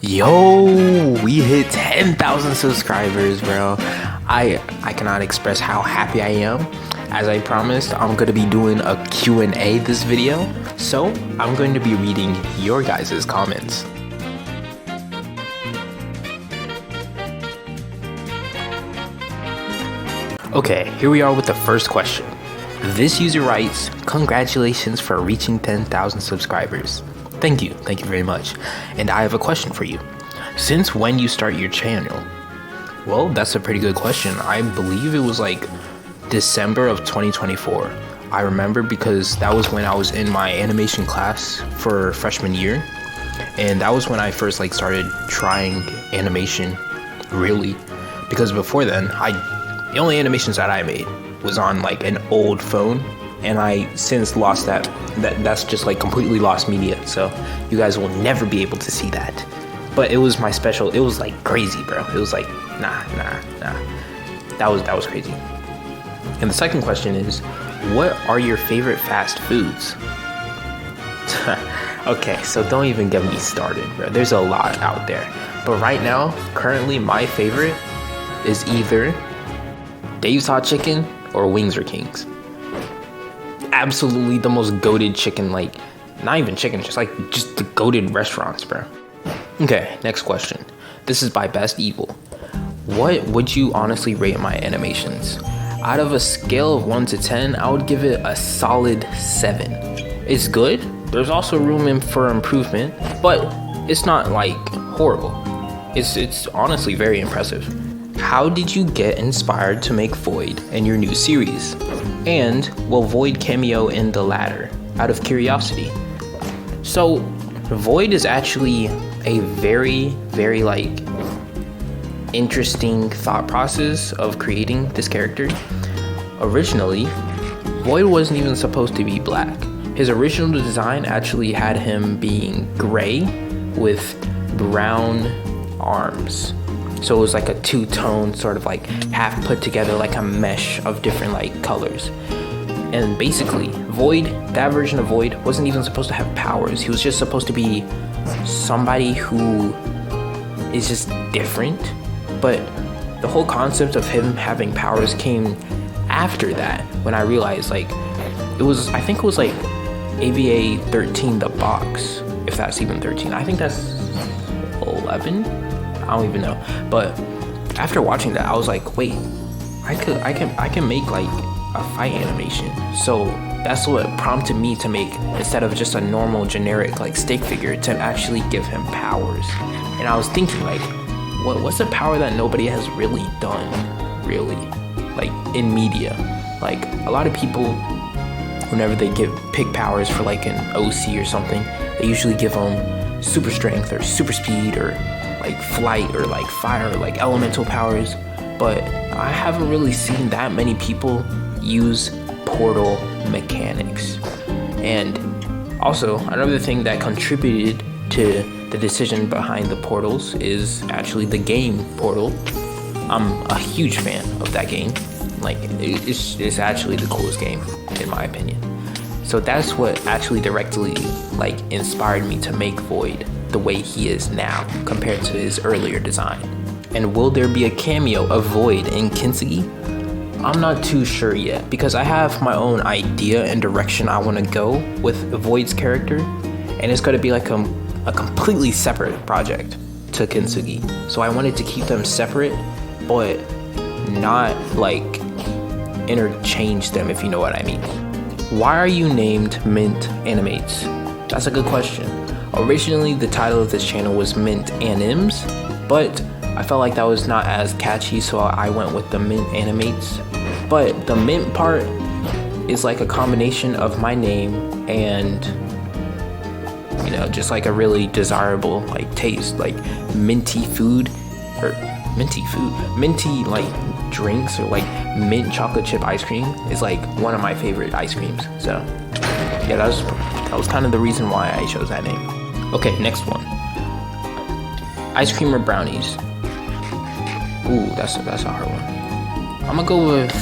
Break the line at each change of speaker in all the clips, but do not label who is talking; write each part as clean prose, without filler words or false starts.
Yo, we hit 10,000 subscribers, bro. I cannot express how happy I am. As I promised, I'm going to be doing a Q&A this video. So, I'm going to be reading your guys' comments. Okay, here we are with the first question. This user writes, "Congratulations for reaching 10,000 subscribers. Thank you very much. And I have a question for you. Since when you start your channel?" Well, that's a pretty good question. I believe it was like December of 2024. I remember because that was when I was in my animation class for freshman year. And that was when I first started trying animation, really. Because before then, the only animations that I made was on an old phone, and I since lost that's just completely lost media, so you guys will never be able to see that. But it was my special. It was crazy, bro. It was nah, that was crazy. And the second question is, what are your favorite fast foods? Okay, so don't even get me started, bro. There's a lot out there, but right now, currently my favorite is either Dave's Hot Chicken or Wings or Kings. Absolutely the most goated chicken, not even chicken, just the goated restaurants, bro. Okay, next question. This is by Best Evil. What would you honestly rate my animations? Out of a scale of 1 to 10, I would give it a solid 7. It's good. There's also room for improvement, but it's not horrible. It's honestly very impressive. How did you get inspired to make Void in your new series? And will Void cameo in the latter, out of curiosity? So, Void is actually a very, very interesting thought process of creating this character. Originally, Void wasn't even supposed to be black. His original design actually had him being gray with brown arms. So it was a two-tone sort of half put together a mesh of different colors. And basically, Void, that version of Void, wasn't even supposed to have powers. He was just supposed to be somebody who is just different. But the whole concept of him having powers came after that, when I realized I think it was AVA 13 the box, if that's even 13. I think that's 11. I don't even know. But after watching that, I was wait, I can make a fight animation. So that's what prompted me to make, instead of just a normal generic stick figure, to actually give him powers. And I was thinking what's a power that nobody has really done, in media? A lot of people, whenever they pick powers for an OC or something, they usually give them super strength or super speed or flight or fire or elemental powers. But I haven't really seen that many people use portal mechanics. And also, another thing that contributed to the decision behind the portals is actually the game Portal. I'm a huge fan of that game. It's actually the coolest game, in my opinion. So that's what actually directly inspired me to make Void the way he is now compared to his earlier design. And will there be a cameo of Void in Kintsugi? I'm not too sure yet, because I have my own idea and direction I want to go with Void's character, and it's going to be a completely separate project to Kintsugi. So I wanted to keep them separate, but not interchange them, if you know what I mean. Why are you named Mint Animates? That's a good question. Originally, the title of this channel was Mint Animes, but I felt that was not as catchy, so I went with the Mint Animates. But the mint part is a combination of my name and, just a really desirable taste, minty food, or minty drinks, or mint chocolate chip ice cream is one of my favorite ice creams. So yeah, that was kind of the reason why I chose that name. Okay, next one. Ice cream or brownies? Ooh, that's a hard one. I'm gonna go with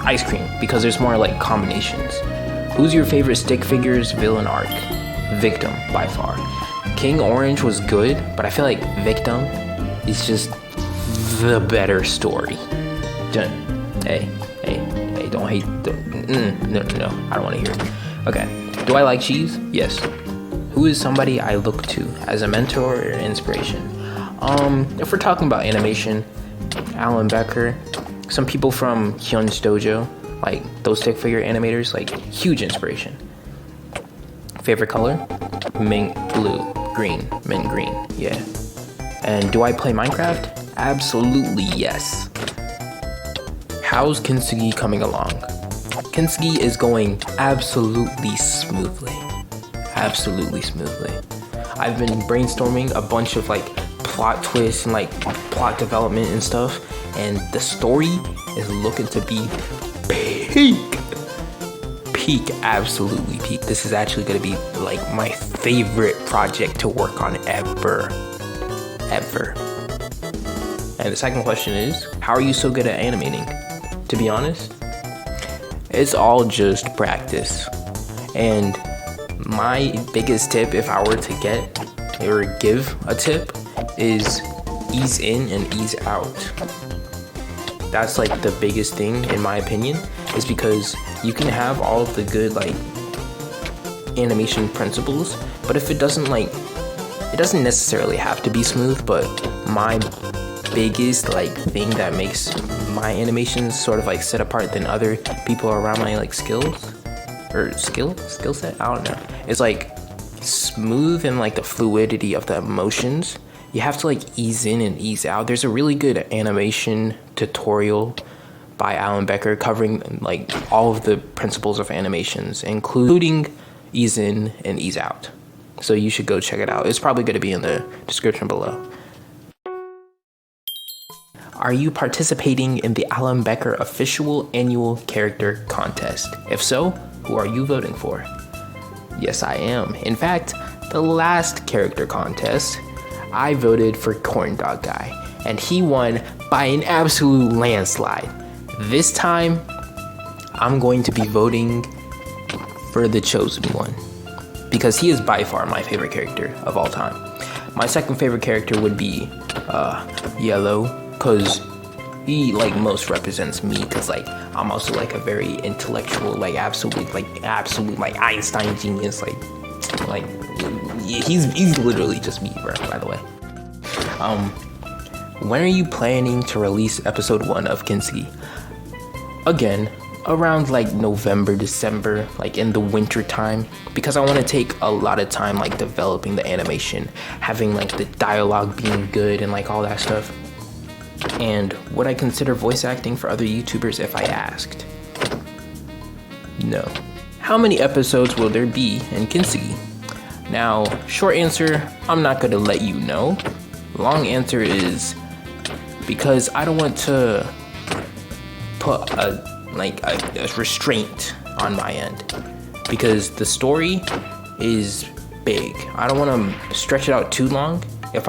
ice cream because there's more combinations. Who's your favorite stick figures villain arc? Victim, by far. King Orange was good, but I feel like Victim is just the better story. Hey, don't hate. No, I don't want to hear it. Okay, do I like cheese? Yes. Who is somebody I look to as a mentor or inspiration? If we're talking about animation, Alan Becker, some people from Hyun's Dojo, like those stick figure animators, like huge inspiration. Favorite color? Mint blue, green, mint green, yeah. And do I play Minecraft? Absolutely yes. How's Kintsugi coming along? Kintsugi is going absolutely smoothly. Absolutely smoothly. I've been brainstorming a bunch of like plot twists and like plot development and stuff, and the story is looking to be peak, absolutely peak. This is actually gonna be like my favorite project to work on ever. And the second question is, how are you so good at animating? To be honest, it's all just practice. And my biggest tip, if I were to get or give a tip, is ease in and ease out. That's like the biggest thing in my opinion, is because you can have all of the good like animation principles, but if it doesn't necessarily have to be smooth. But my biggest like thing that makes my animations sort of like set apart than other people around my like skill set, I don't know, it's like smooth and like the fluidity of the emotions. You have to like ease in and ease out. There's a really good animation tutorial by Alan Becker covering like all of the principles of animations, including ease in and ease out. So you should go check it out. It's probably going to be in the description below. Are you participating in the Alan Becker official annual character contest? If so, who are you voting for? Yes, I am. In fact, the last character contest, I voted for Corn Dog Guy, and he won by an absolute landslide. This time, I'm going to be voting for the chosen one, because he is by far my favorite character of all time. My second favorite character would be Yellow, because he like most represents me, because like I'm also like a very intellectual, like absolute like Einstein genius, like he's literally just me, bro, by the way. When are you planning to release episode 1 of Kintsugi? Again, around like November, December, like in the winter time, because I want to take a lot of time like developing the animation, having like the dialogue being good and like all that stuff. And would I consider voice acting for other YouTubers if I asked? No. How many episodes will there be in Kintsugi? Now, short answer, I'm not gonna let you know. Long answer is because I don't want to put a restraint on my end, because the story is big. I don't want to stretch it out too long. If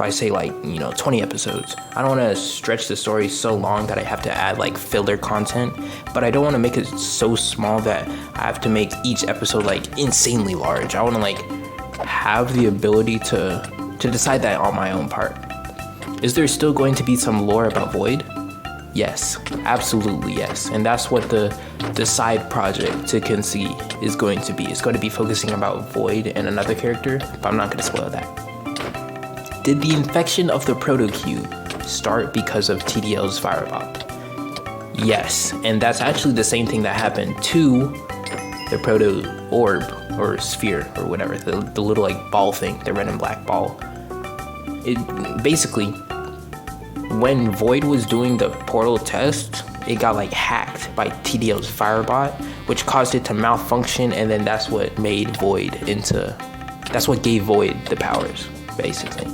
I say like 20 episodes, I don't want to stretch the story so long that I have to add like filler content, but I don't want to make it so small that I have to make each episode like insanely large. I want to like have the ability to decide that on my own part. Is there still going to be some lore about Void? Yes, absolutely yes. And that's what the side project to Kintsugi is going to be. It's going to be focusing about Void and another character, but I'm not going to spoil that. Did the infection of the Proto-Cube start because of TDL's Firebot? Yes, and that's actually the same thing that happened to the Proto-Orb or Sphere or whatever, the little like ball thing, the red and black ball. It basically, when Void was doing the portal test, it got like hacked by TDL's Firebot, which caused it to malfunction, and then that's what gave Void the powers, basically.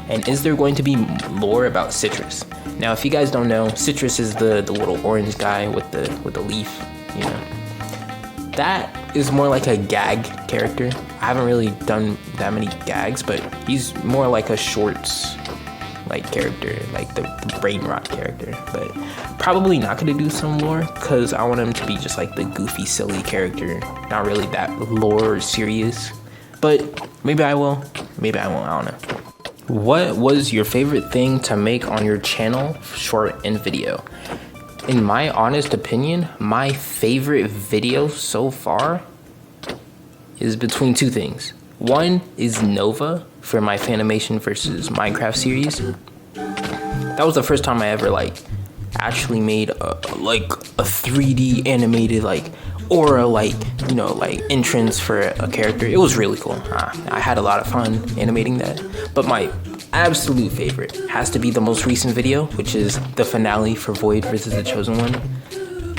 And is there going to be lore about Citrus? Now, if you guys don't know, Citrus is the little orange guy with the leaf, That is more like a gag character. I haven't really done that many gags, but he's more like a shorts like character, like the brain rot character. But probably not gonna do some lore, because I want him to be just like the goofy, silly character, not really that lore or serious. But maybe I will. maybe I won't, I don't know. What was your favorite thing to make on your channel, short and video? In my honest opinion, my favorite video so far is between two things. One is Nova for my Fanimation versus Minecraft series. That was the first time I ever like actually made a 3D animated like aura like entrance for a character. It was really cool. I had a lot of fun animating that. But my absolute favorite has to be the most recent video, which is the finale for Void versus the Chosen One.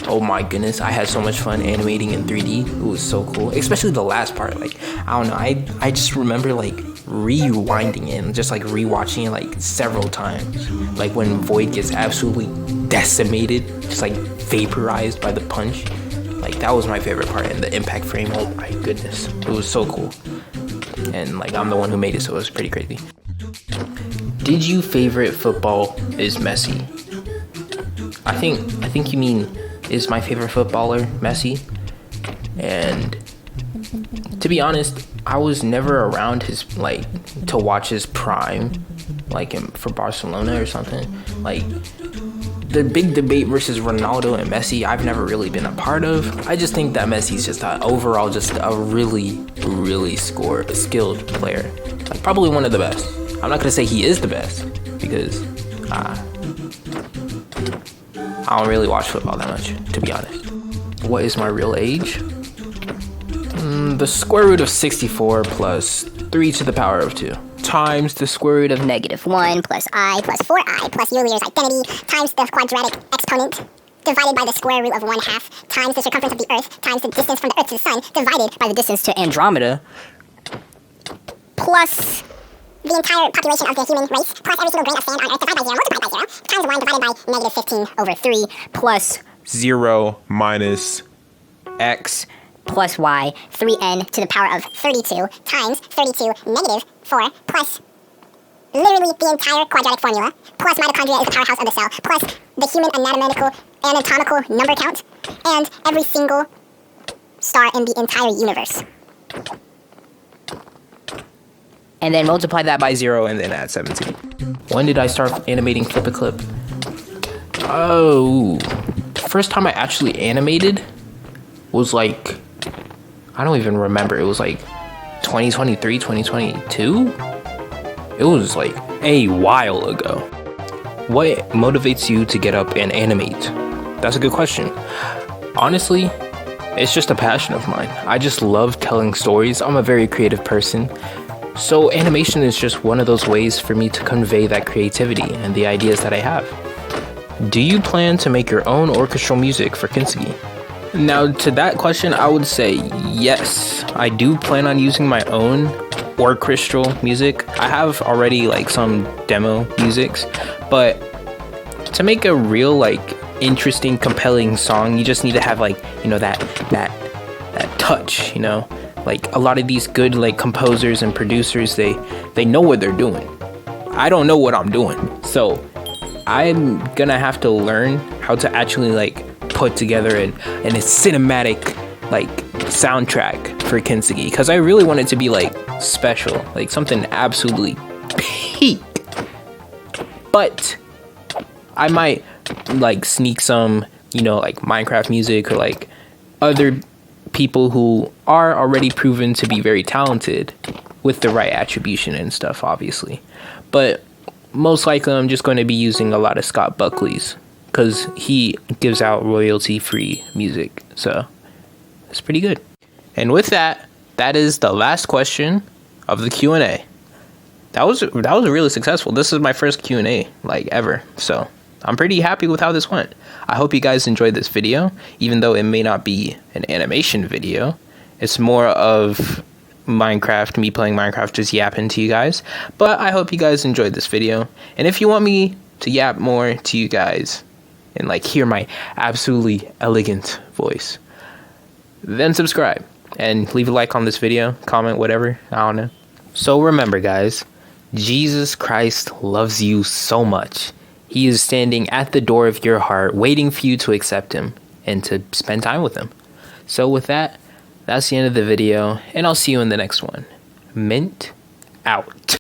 Oh my goodness, I had so much fun animating in 3D. It was so cool, especially the last part. Like, I don't know, I just remember like rewinding it and just like rewatching it like several times. Like when Void gets absolutely decimated, just like vaporized by the punch. Like that was my favorite part, and the impact frame, oh my goodness, it was so cool. And like I'm the one who made it, so it was pretty crazy. Did you favorite football is Messi? I think you mean, is my favorite footballer Messi? And to be honest, I was never around his to watch his prime, for Barcelona or something. Like the big debate versus Ronaldo and Messi, I've never really been a part of. I just think that Messi's just overall just a really, really skilled player. Like probably one of the best. I'm not gonna say he is the best because I don't really watch football that much, to be honest. What is my real age? The square root of 64 plus 3 to the power of 2 times the square root of
-1 plus I plus 4I plus your leader's identity times the quadratic exponent divided by the square root of 1/2 times the circumference of the Earth times the distance from the Earth to the Sun divided by the distance to Andromeda plus the entire population of the human race plus every single grain of sand on Earth divided by 0 multiplied by 0 times 1 divided by -15/3 plus
0 minus x
plus y 3n to the power of 32 times 32 negative 4 plus literally the entire quadratic formula plus mitochondria is the powerhouse of the cell plus the human anatomical number count and every single star in the entire universe.
and then multiply that by 0 and then add 17. When did I start animating Flip a Clip? Oh, first time I actually animated was like, I don't even remember. It was like 2023, 2022? It was like a while ago. What motivates you to get up and animate? That's a good question. Honestly, it's just a passion of mine. I just love telling stories. I'm a very creative person. So animation is just one of those ways for me to convey that creativity and the ideas that I have. Do you plan to make your own orchestral music for Kintsugi? Now, to that question, I would say yes. I do plan on using my own orchestral music. I have already like some demo musics, but to make a real like interesting, compelling song, you just need to have like, you know, that touch, you know? Like a lot of these good like composers and producers, they know what they're doing. I don't know what I'm doing. So I'm gonna have to learn how to actually like put together a cinematic like soundtrack for Kintsugi, because I really want it to be like special, like something absolutely peak. But I might like sneak some, you know, like Minecraft music or like other people who are already proven to be very talented with the right attribution and stuff, obviously. But most likely I'm just going to be using a lot of Scott Buckley's, because he gives out royalty-free music, so it's pretty good. And with that, that is the last question of the Q&A. That was really successful. This is my first Q&A like ever, so I'm pretty happy with how this went. I hope you guys enjoyed this video, even though it may not be an animation video. It's more of Minecraft, me playing Minecraft, just yapping to you guys. But I hope you guys enjoyed this video. And if you want me to yap more to you guys and like hear my absolutely elegant voice, then subscribe and leave a like on this video, comment, whatever, I don't know. So remember guys, Jesus Christ loves you so much. He is standing at the door of your heart, waiting for you to accept him and to spend time with him. So with that, that's the end of the video, and I'll see you in the next one. Mint out.